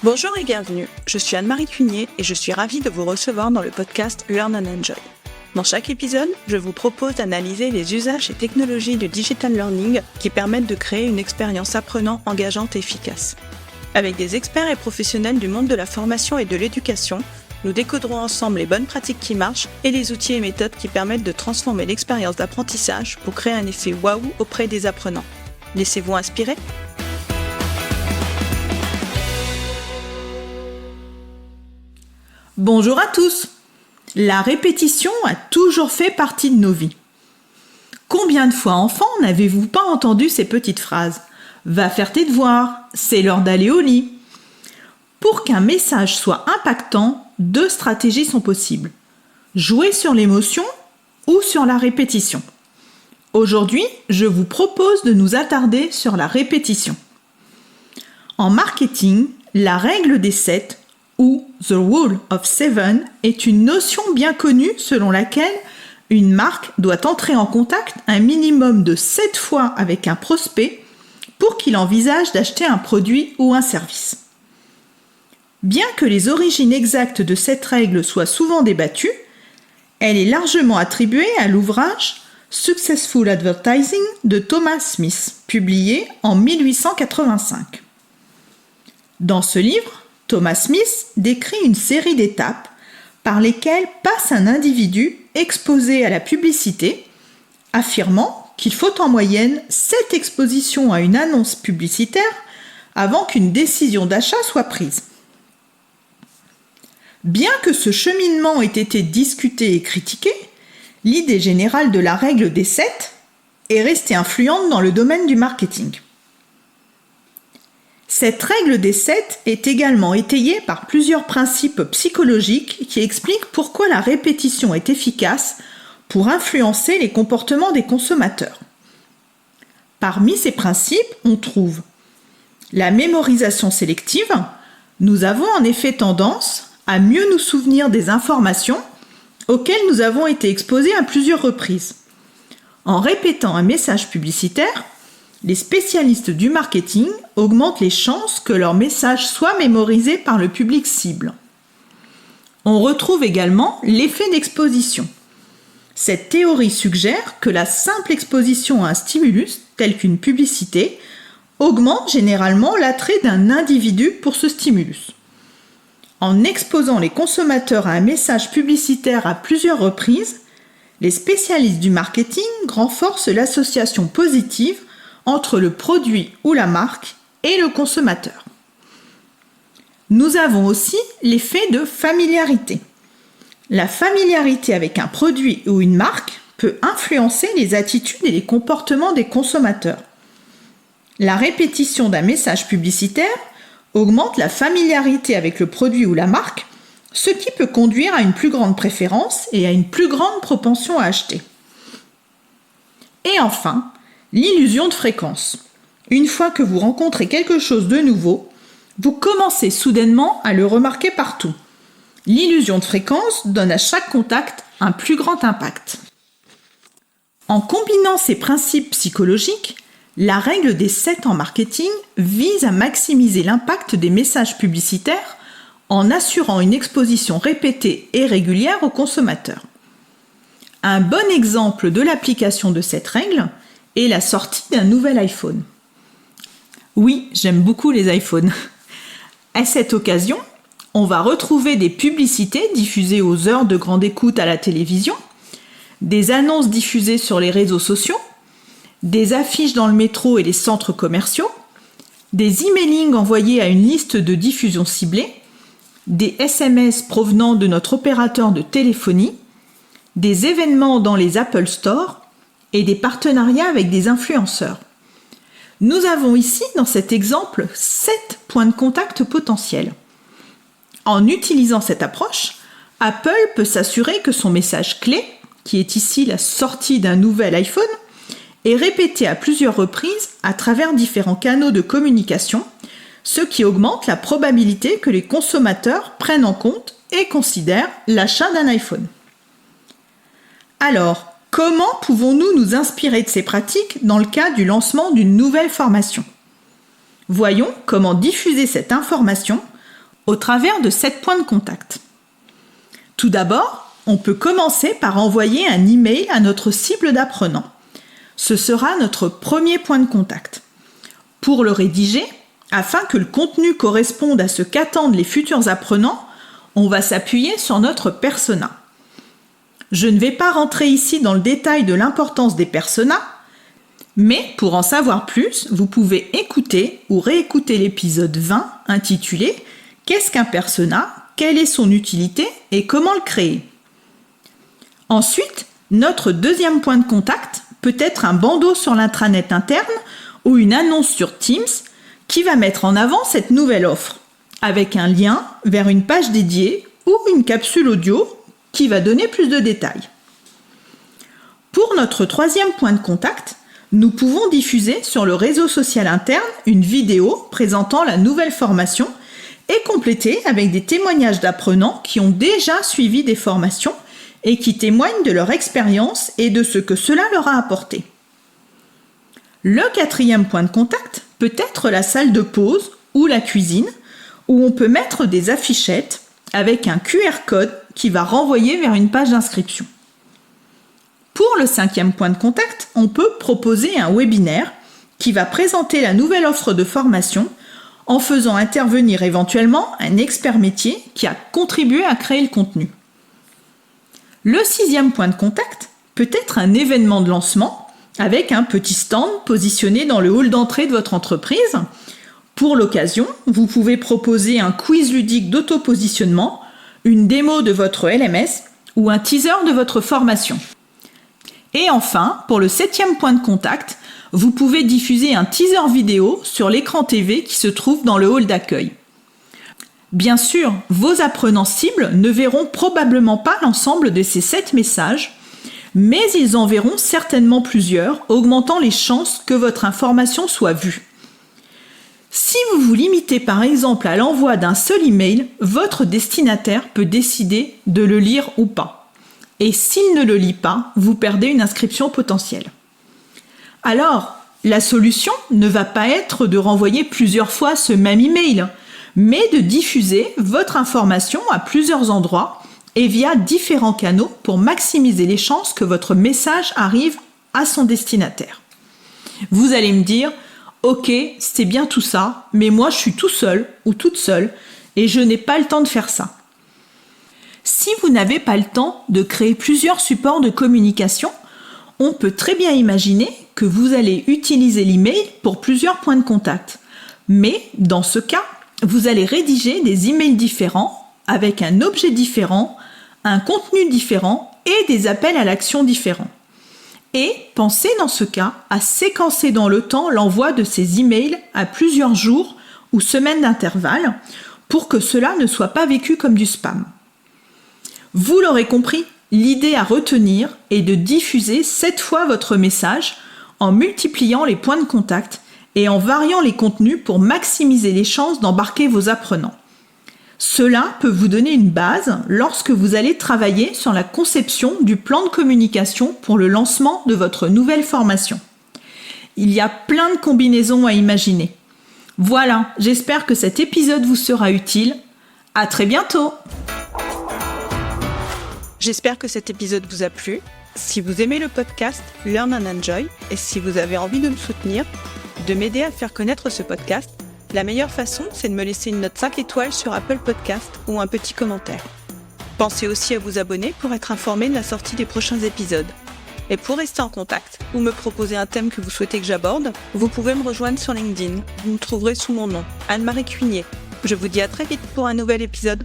Bonjour et bienvenue, je suis Anne-Marie Cunier et je suis ravie de vous recevoir dans le podcast Learn and Enjoy. Dans chaque épisode, je vous propose d'analyser les usages et technologies du digital learning qui permettent de créer une expérience apprenant engageante et efficace. Avec des experts et professionnels du monde de la formation et de l'éducation, nous décoderons ensemble les bonnes pratiques qui marchent et les outils et méthodes qui permettent de transformer l'expérience d'apprentissage pour créer un effet waouh auprès des apprenants. Laissez-vous inspirer. Bonjour à tous. La répétition a toujours fait partie de nos vies. Combien de fois enfant n'avez-vous pas entendu ces petites phrases ? Va faire tes devoirs, c'est l'heure d'aller au lit. Pour qu'un message soit impactant, deux stratégies sont possibles. Jouer sur l'émotion ou sur la répétition. Aujourd'hui, je vous propose de nous attarder sur la répétition. En marketing, la règle des 7 ou The Rule of Seven est une notion bien connue selon laquelle une marque doit entrer en contact un minimum de 7 fois avec un prospect pour qu'il envisage d'acheter un produit ou un service. Bien que les origines exactes de cette règle soient souvent débattues, elle est largement attribuée à l'ouvrage Successful Advertising de Thomas Smith, publié en 1885. Dans ce livre, Thomas Smith décrit une série d'étapes par lesquelles passe un individu exposé à la publicité, affirmant qu'il faut en moyenne 7 expositions à une annonce publicitaire avant qu'une décision d'achat soit prise. Bien que ce cheminement ait été discuté et critiqué, l'idée générale de la règle des 7 est restée influente dans le domaine du marketing. Cette règle des 7 est également étayée par plusieurs principes psychologiques qui expliquent pourquoi la répétition est efficace pour influencer les comportements des consommateurs. Parmi ces principes, on trouve la mémorisation sélective. Nous avons en effet tendance à mieux nous souvenir des informations auxquelles nous avons été exposés à plusieurs reprises. En répétant un message publicitaire, les spécialistes du marketing augmentent les chances que leur message soit mémorisé par le public cible. On retrouve également l'effet d'exposition. Cette théorie suggère que la simple exposition à un stimulus, tel qu'une publicité, augmente généralement l'attrait d'un individu pour ce stimulus. En exposant les consommateurs à un message publicitaire à plusieurs reprises, les spécialistes du marketing renforcent l'association positive entre le produit ou la marque et le consommateur. Nous avons aussi l'effet de familiarité. La familiarité avec un produit ou une marque peut influencer les attitudes et les comportements des consommateurs. La répétition d'un message publicitaire augmente la familiarité avec le produit ou la marque, ce qui peut conduire à une plus grande préférence et à une plus grande propension à acheter. Et enfin, l'illusion de fréquence. Une fois que vous rencontrez quelque chose de nouveau, vous commencez soudainement à le remarquer partout. L'illusion de fréquence donne à chaque contact un plus grand impact. En combinant ces principes psychologiques, la règle des 7 en marketing vise à maximiser l'impact des messages publicitaires en assurant une exposition répétée et régulière aux consommateurs. Un bon exemple de l'application de cette règle est la sortie d'un nouvel iPhone. Oui, j'aime beaucoup les iPhones. À cette occasion, on va retrouver des publicités diffusées aux heures de grande écoute à la télévision, des annonces diffusées sur les réseaux sociaux, des affiches dans le métro et les centres commerciaux, des emailings envoyés à une liste de diffusion ciblée, des SMS provenant de notre opérateur de téléphonie, des événements dans les Apple Store, et des partenariats avec des influenceurs. Nous avons ici, dans cet exemple, 7 points de contact potentiels. En utilisant cette approche, Apple peut s'assurer que son message clé, qui est ici la sortie d'un nouvel iPhone, est répété à plusieurs reprises à travers différents canaux de communication, ce qui augmente la probabilité que les consommateurs prennent en compte et considèrent l'achat d'un iPhone. Alors, comment pouvons-nous nous inspirer de ces pratiques dans le cas du lancement d'une nouvelle formation ? Voyons comment diffuser cette information au travers de 7 points de contact. Tout d'abord, on peut commencer par envoyer un email à notre cible d'apprenants. Ce sera notre premier point de contact. Pour le rédiger, afin que le contenu corresponde à ce qu'attendent les futurs apprenants, on va s'appuyer sur notre persona. Je ne vais pas rentrer ici dans le détail de l'importance des personas, mais pour en savoir plus, vous pouvez écouter ou réécouter l'épisode 20 intitulé « Qu'est-ce qu'un persona ? Quelle est son utilité et comment le créer ?» Ensuite, notre deuxième point de contact peut être un bandeau sur l'intranet interne ou une annonce sur Teams qui va mettre en avant cette nouvelle offre, avec un lien vers une page dédiée ou une capsule audio qui va donner plus de détails. Pour notre troisième point de contact, nous pouvons diffuser sur le réseau social interne une vidéo présentant la nouvelle formation et compléter avec des témoignages d'apprenants qui ont déjà suivi des formations et qui témoignent de leur expérience et de ce que cela leur a apporté. Le quatrième point de contact peut être la salle de pause ou la cuisine, où on peut mettre des affichettes avec un QR code qui va renvoyer vers une page d'inscription. Pour le cinquième point de contact, on peut proposer un webinaire qui va présenter la nouvelle offre de formation en faisant intervenir éventuellement un expert métier qui a contribué à créer le contenu. Le sixième point de contact peut être un événement de lancement avec un petit stand positionné dans le hall d'entrée de votre entreprise. Pour l'occasion, vous pouvez proposer un quiz ludique d'auto-positionnement, une démo de votre LMS ou un teaser de votre formation. Et enfin, pour le septième point de contact, vous pouvez diffuser un teaser vidéo sur l'écran TV qui se trouve dans le hall d'accueil. Bien sûr, vos apprenants cibles ne verront probablement pas l'ensemble de ces 7 messages, mais ils en verront certainement plusieurs, augmentant les chances que votre information soit vue. Si vous vous limitez par exemple à l'envoi d'un seul email, votre destinataire peut décider de le lire ou pas. Et s'il ne le lit pas, vous perdez une inscription potentielle. Alors, la solution ne va pas être de renvoyer plusieurs fois ce même email, mais de diffuser votre information à plusieurs endroits et via différents canaux pour maximiser les chances que votre message arrive à son destinataire. Vous allez me dire, ok, c'est bien tout ça, mais moi je suis tout seul ou toute seule et je n'ai pas le temps de faire ça. Si vous n'avez pas le temps de créer plusieurs supports de communication, on peut très bien imaginer que vous allez utiliser l'email pour plusieurs points de contact. Mais dans ce cas, vous allez rédiger des emails différents avec un objet différent, un contenu différent et des appels à l'action différents. Et pensez dans ce cas à séquencer dans le temps l'envoi de ces emails à plusieurs jours ou semaines d'intervalle pour que cela ne soit pas vécu comme du spam. Vous l'aurez compris, l'idée à retenir est de diffuser 7 fois votre message en multipliant les points de contact et en variant les contenus pour maximiser les chances d'embarquer vos apprenants. Cela peut vous donner une base lorsque vous allez travailler sur la conception du plan de communication pour le lancement de votre nouvelle formation. Il y a plein de combinaisons à imaginer. Voilà, j'espère que cet épisode vous sera utile. À très bientôt! J'espère que cet épisode vous a plu. Si vous aimez le podcast Learn and Enjoy et si vous avez envie de me soutenir, de m'aider à faire connaître ce podcast, la meilleure façon, c'est de me laisser une note 5 étoiles sur Apple Podcast ou un petit commentaire. Pensez aussi à vous abonner pour être informé de la sortie des prochains épisodes. Et pour rester en contact ou me proposer un thème que vous souhaitez que j'aborde, vous pouvez me rejoindre sur LinkedIn. Vous me trouverez sous mon nom, Anne-Marie Cuinier. Je vous dis à très vite pour un nouvel épisode.